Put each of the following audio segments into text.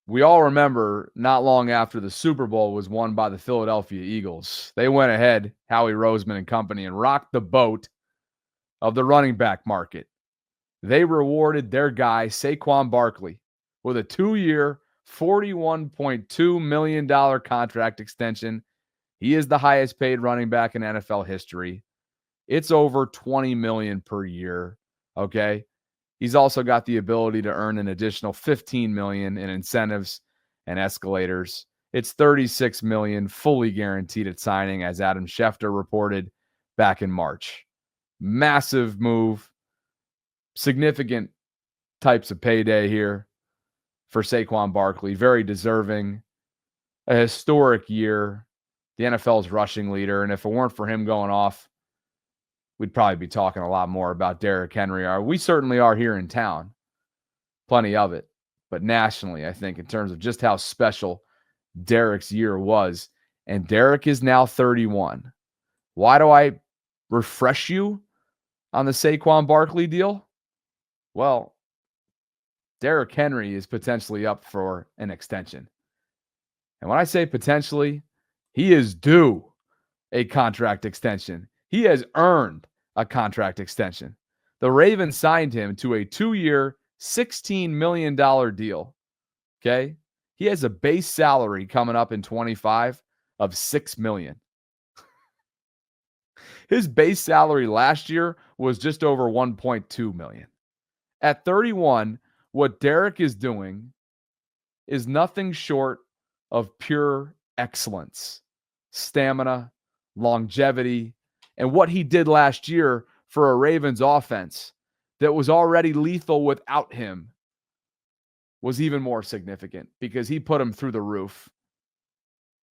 we all remember not long after the Super Bowl was won by the Philadelphia Eagles, they went ahead, Howie Roseman and company, and rocked the boat of the running back market. They rewarded their guy, Saquon Barkley, with a 2-year, $41.2 million contract extension. He is the highest paid running back in NFL history. It's over $20 million per year, okay? He's also got the ability to earn an additional $15 million in incentives and escalators. It's $36 million fully guaranteed at signing, as Adam Schefter reported back in March. Massive move. Significant types of payday here for Saquon Barkley. Very deserving. A historic year. The NFL's rushing leader. And if it weren't for him going off, we'd probably be talking a lot more about Derrick Henry. We certainly are here in town. Plenty of it. But nationally, I think, in terms of just how special Derrick's year was. And Derrick is now 31. Why do I refresh you on the Saquon Barkley deal? Well, Derrick Henry is potentially up for an extension. And when I say potentially, he is due a contract extension. He has earned a contract extension. The Ravens signed him to a 2-year, $16 million deal. Okay? He has a base salary coming up in 25 of $6 million. His base salary last year was just over $1.2 million. At 31, what Derrick is doing is nothing short of pure excellence, stamina, longevity, and what he did last year for a Ravens offense that was already lethal without him was even more significant because he put him through the roof.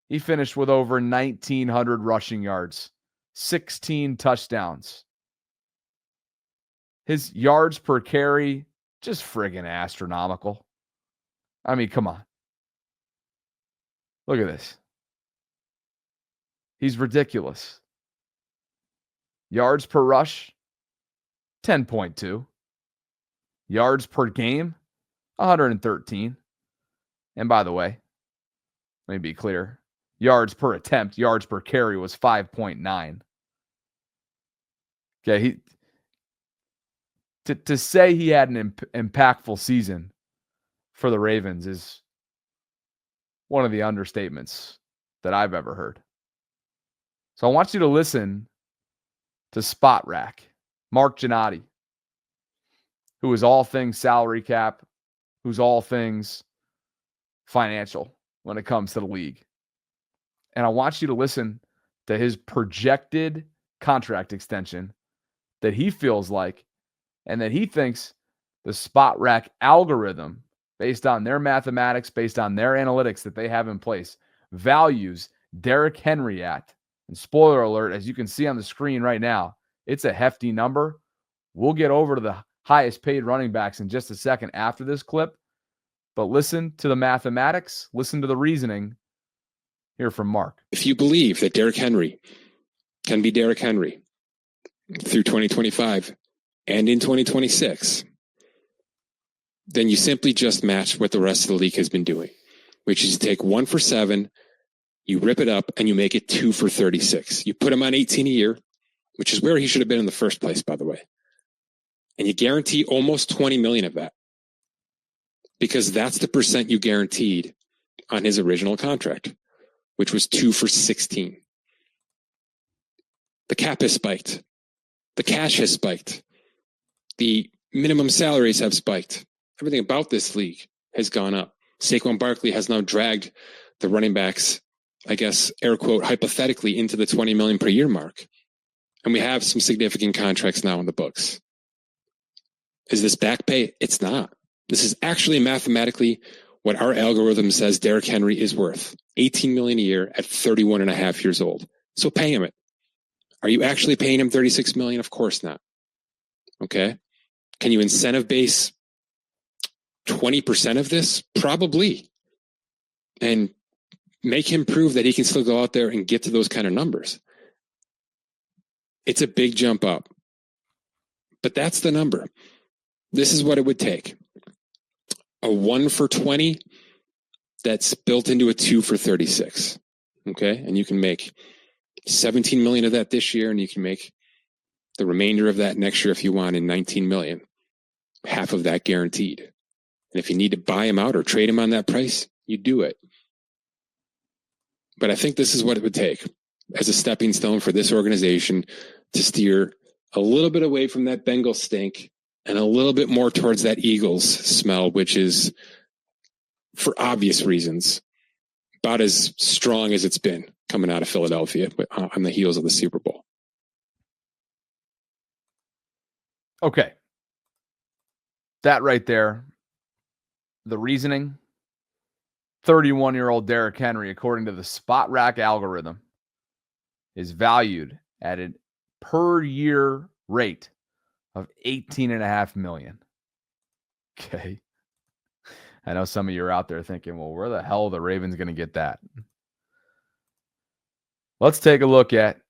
He finished with over 1,900 rushing yards, 16 touchdowns. His yards per carry, just friggin' astronomical. I mean, come on. Look at this. He's ridiculous. Yards per rush, 10.2. Yards per game, 113. And by the way, let me be clear. Yards per attempt, yards per carry was 5.9. Okay, to say he had an impactful season for the Ravens is one of the understatements that I've ever heard. So I want you to listen to Spot Rack, Mark Giannotti, who is all things salary cap, who's all things financial when it comes to the league. And I want you to listen to his projected contract extension that he feels like and that he thinks the Spot Rack algorithm, based on their mathematics, based on their analytics that they have in place, values Derrick Henry at. And spoiler alert, as you can see on the screen right now, it's a hefty number. We'll get over to the highest paid running backs in just a second after this clip. But listen to the mathematics, listen to the reasoning. Here from Mark. If you believe that Derrick Henry can be Derrick Henry through 2025 and in 2026, then you simply just match what the rest of the league has been doing, which is take 1 for 7, you rip it up, and you make it 2 for 36. You put him on 18 a year, which is where he should have been in the first place, by the way. And you guarantee almost 20 million of that because that's the percent you guaranteed on his original contract, which was 2 for 16. The cap has spiked. The cash has spiked. The minimum salaries have spiked. Everything about this league has gone up. Saquon Barkley has now dragged the running backs, I guess, air quote, hypothetically into the 20 million per year mark. And we have some significant contracts now in the books. Is this back pay? It's not. This is actually mathematically what our algorithm says Derrick Henry is worth. 18 million a year at 31 and a half years old. So pay him it. Are you actually paying him 36 million? Of course not. Okay. Can you incentive base 20% of this? Probably. And make him prove that he can still go out there and get to those kind of numbers. It's a big jump up. But that's the number. This is what it would take. A 1 for 20 that's built into a 2 for 36. Okay. And you can make 17 million of that this year, and you can make the remainder of that next year if you want in 19 million. Half of that guaranteed. And if you need to buy him out or trade him on that price, you do it. But I think this is what it would take as a stepping stone for this organization to steer a little bit away from that Bengals stink and a little bit more towards that Eagles smell, which is, for obvious reasons, about as strong as it's been coming out of Philadelphia on the heels of the Super Bowl. Okay. That right there, the reasoning, 31-year-old Derrick Henry, according to the Spot Rack algorithm, is valued at a per year rate of $18.5 million. Okay. I know some of you are out there thinking, well, where the hell are the Ravens going to get that? Let's take a look at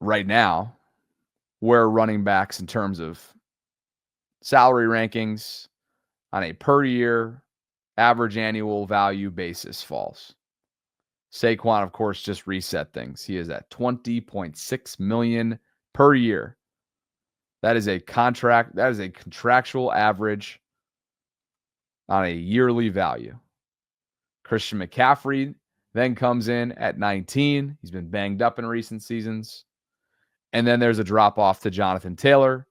right now where running backs in terms of salary rankings on a per year average annual value basis falls. Saquon, of course, just reset things. He is at $20.6 million per year. That is a contractual average on a yearly value. Christian McCaffrey then comes in at 19. He's been banged up in recent seasons. And then there's a drop off to Jonathan Taylor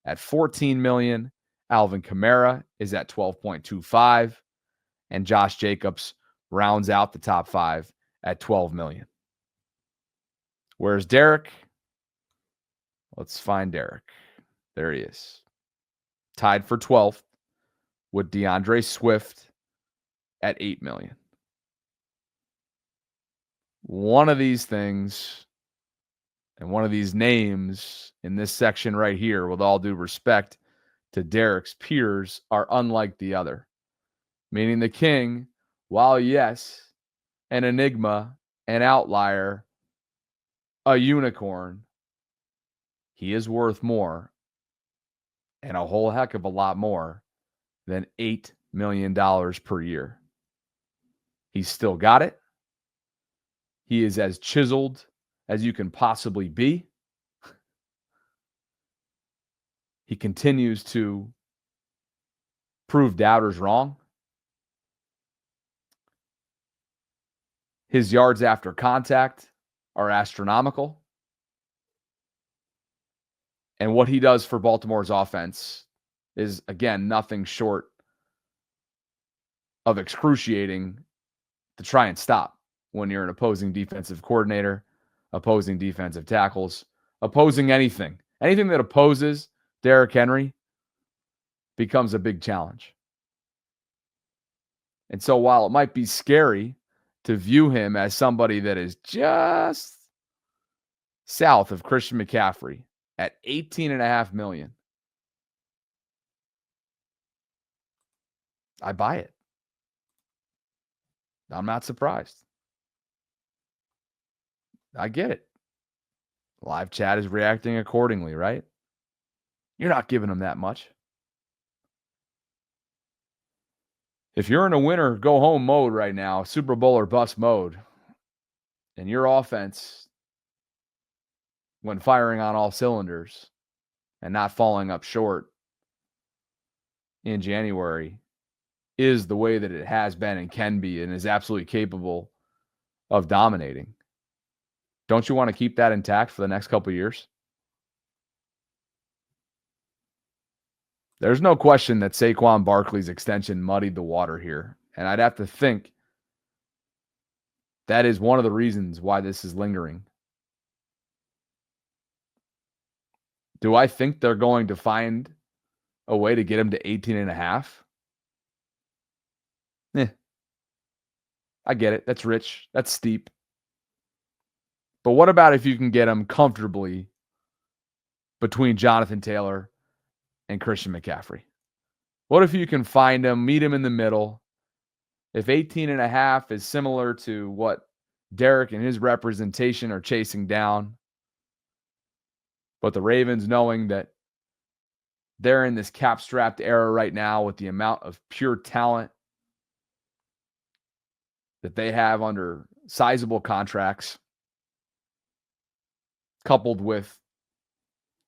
at $14 million. Alvin Kamara is at $12.25. And Josh Jacobs rounds out the top 5 at $12 million. Where's Derrick? Let's find Derrick. There he is. Tied for 12th with DeAndre Swift at $8 million. One of these things and one of these names in this section right here, with all due respect to Derrick's peers, are unlike the other. Meaning the king, while yes, an enigma, an outlier, a unicorn, he is worth more, and a whole heck of a lot more, than $8 million per year. He's still got it. He is as chiseled as you can possibly be. He continues to prove doubters wrong. His yards after contact are astronomical. And what he does for Baltimore's offense is, again, nothing short of excruciating to try and stop when you're an opposing defensive coordinator, opposing defensive tackles, opposing anything. Anything that opposes Derrick Henry becomes a big challenge. And so while it might be scary to view him as somebody that is just south of Christian McCaffrey at $18.5 million, I buy it. I'm not surprised. I get it. Live chat is reacting accordingly, right? You're not giving them that much. If you're in a winner go home mode right now, Super Bowl or bust mode, and your offense, when firing on all cylinders and not falling up short in January, is the way that it has been and can be and is absolutely capable of dominating, don't you want to keep that intact for the next couple of years? There's no question that Saquon Barkley's extension muddied the water here. And I'd have to think that is one of the reasons why this is lingering. Do I think they're going to find a way to get him to 18.5? I get it. That's rich. That's steep. But what about if you can get him comfortably between Jonathan Taylor and Christian McCaffrey? What if you can find him, meet him in the middle? If 18.5 is similar to what Derrick and his representation are chasing down, but the Ravens, knowing that they're in this cap-strapped era right now with the amount of pure talent that they have under sizable contracts, coupled with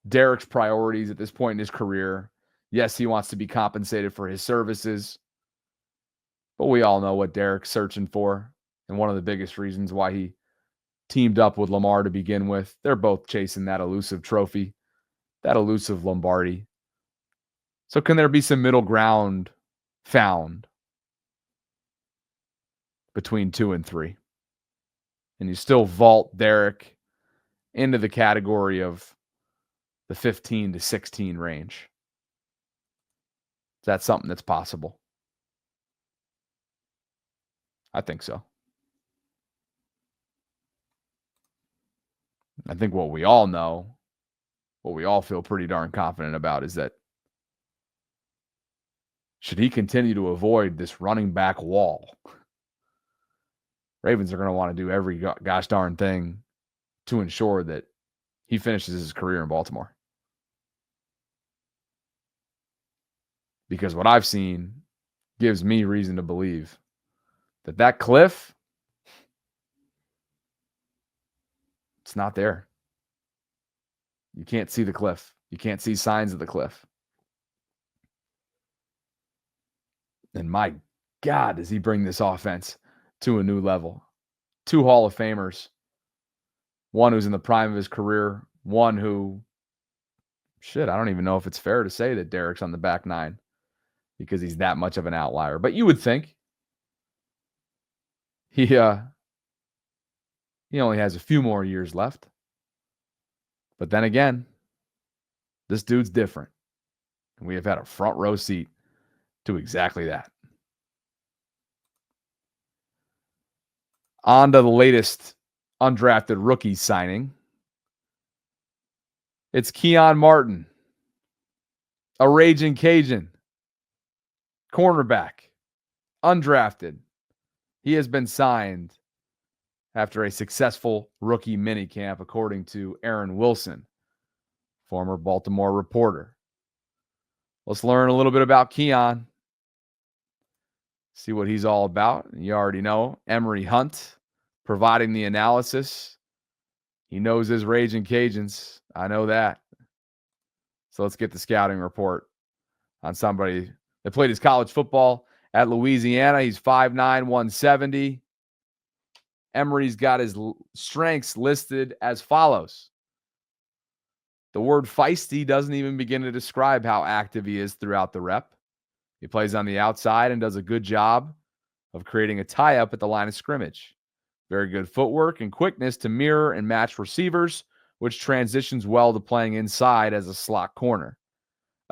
Derrick's priorities at this point in his career. Yes, he wants to be compensated for his services, but we all know what Derrick's searching for. And one of the biggest reasons why he teamed up with Lamar to begin with. They're both chasing that elusive trophy, that elusive Lombardi. So can there be some middle ground found between 2 and 3? And you still vault Derrick into the category of the 15 to 16 range. Is that something that's possible? I think so. I think what we all know, what we all feel pretty darn confident about is that should he continue to avoid this running back wall, Ravens are going to want to do every gosh darn thing to ensure that he finishes his career in Baltimore. Because what I've seen gives me reason to believe that that cliff, it's not there. You can't see the cliff. You can't see signs of the cliff. And my God, does he bring this offense to a new level? 2 Hall of Famers. One who's in the prime of his career. One who, I don't even know if it's fair to say that Derrick's on the back nine because he's that much of an outlier. But you would think he only has a few more years left. But then again, this dude's different. And we have had a front row seat to exactly that. On to the latest undrafted rookie signing. It's Keon Martin, a raging Cajun, cornerback, undrafted. He has been signed after a successful rookie minicamp, according to Aaron Wilson, former Baltimore reporter. Let's learn a little bit about Keon, see what he's all about. You already know Emory Hunt providing the analysis. He knows his raging Cajuns. I know that. So let's get the scouting report on somebody that played his college football at Louisiana. He's 5'9", 170. Emory's got his strengths listed as follows. The word feisty doesn't even begin to describe how active he is throughout the rep. He plays on the outside and does a good job of creating a tie-up at the line of scrimmage. Very good footwork and quickness to mirror and match receivers, which transitions well to playing inside as a slot corner.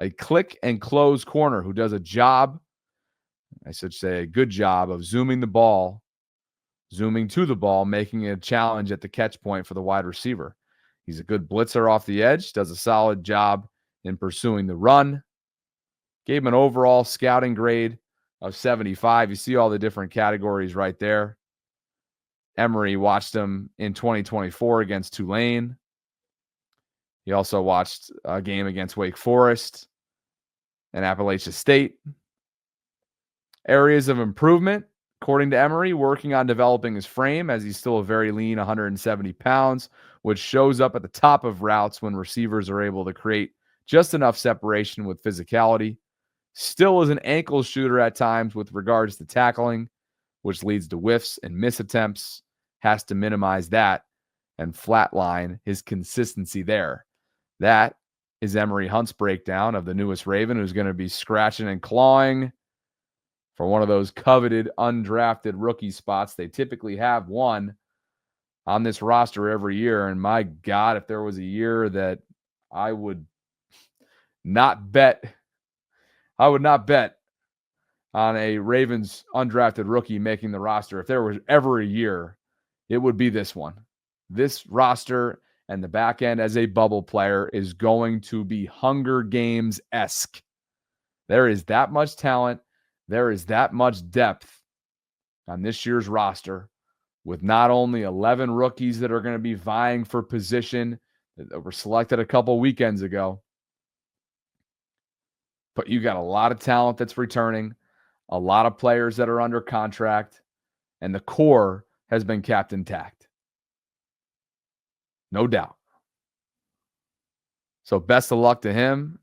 A click and close corner who does a good job of zooming to the ball, making it a challenge at the catch point for the wide receiver. He's a good blitzer off the edge, does a solid job in pursuing the run. Gave him an overall scouting grade of 75. You see all the different categories right there. Emory watched him in 2024 against Tulane. He also watched a game against Wake Forest and Appalachia State. Areas of improvement, according to Emory, working on developing his frame as he's still a very lean 170 pounds, which shows up at the top of routes when receivers are able to create just enough separation with physicality. Still is an ankle shooter at times with regards to tackling, which leads to whiffs and misattempts. Has to minimize that and flatline his consistency there. That is Emory Hunt's breakdown of the newest Raven, who's going to be scratching and clawing for one of those coveted undrafted rookie spots. They typically have one on this roster every year. And my God, if there was a year that I would not bet on a Ravens undrafted rookie making the roster, if there was ever a year, it would be this one. This roster and the back end as a bubble player is going to be Hunger Games-esque. There is that much talent. There is that much depth on this year's roster with not only 11 rookies that are going to be vying for position that were selected a couple weekends ago, but you got a lot of talent that's returning, a lot of players that are under contract, and the core has been kept intact. No doubt. So best of luck to him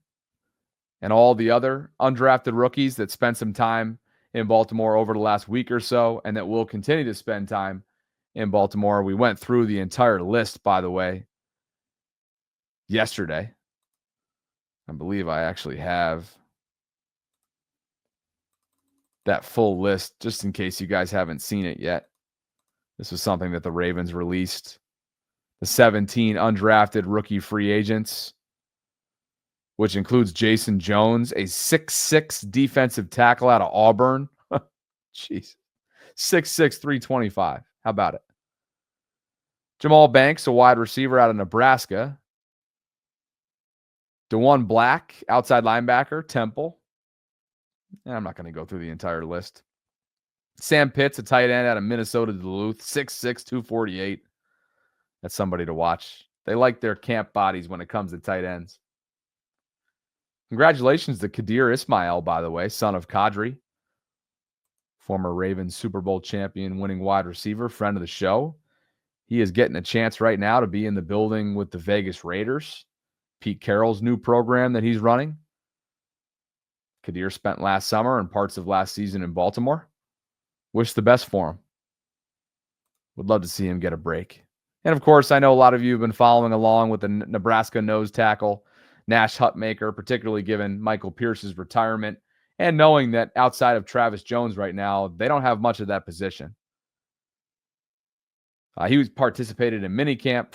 and all the other undrafted rookies that spent some time in Baltimore over the last week or so and that will continue to spend time in Baltimore. We went through the entire list, by the way, yesterday. I believe I actually have that full list just in case you guys haven't seen it yet. This was something that the Ravens released. The 17 undrafted rookie free agents, which includes Jason Jones, a 6'6" defensive tackle out of Auburn. Jeez. 6'6", 325. How about it? Jamal Banks, a wide receiver out of Nebraska. DeJuan Black, outside linebacker, Temple. I'm not going to go through the entire list. Sam Pitts, a tight end out of Minnesota Duluth, 6'6", 248. That's somebody to watch. They like their camp bodies when it comes to tight ends. Congratulations to Kadir Ismail, by the way, son of Kadri, former Ravens Super Bowl champion, winning wide receiver, friend of the show. He is getting a chance right now to be in the building with the Vegas Raiders, Pete Carroll's new program that he's running. Kadir spent last summer and parts of last season in Baltimore. Wish the best for him. Would love to see him get a break. And of course, I know a lot of you have been following along with the Nebraska nose tackle, Nash Hutmaker, particularly given Michael Pierce's retirement and knowing that outside of Travis Jones right now, they don't have much of that position. He was participated in minicamp,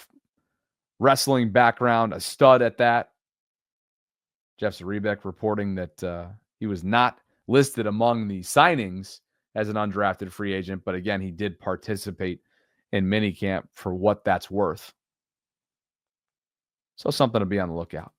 wrestling background, a stud at that. Jeff Zarebeck reporting that he was not listed among the signings as an undrafted free agent, but again, he did participate in minicamp for what that's worth. So something to be on the lookout.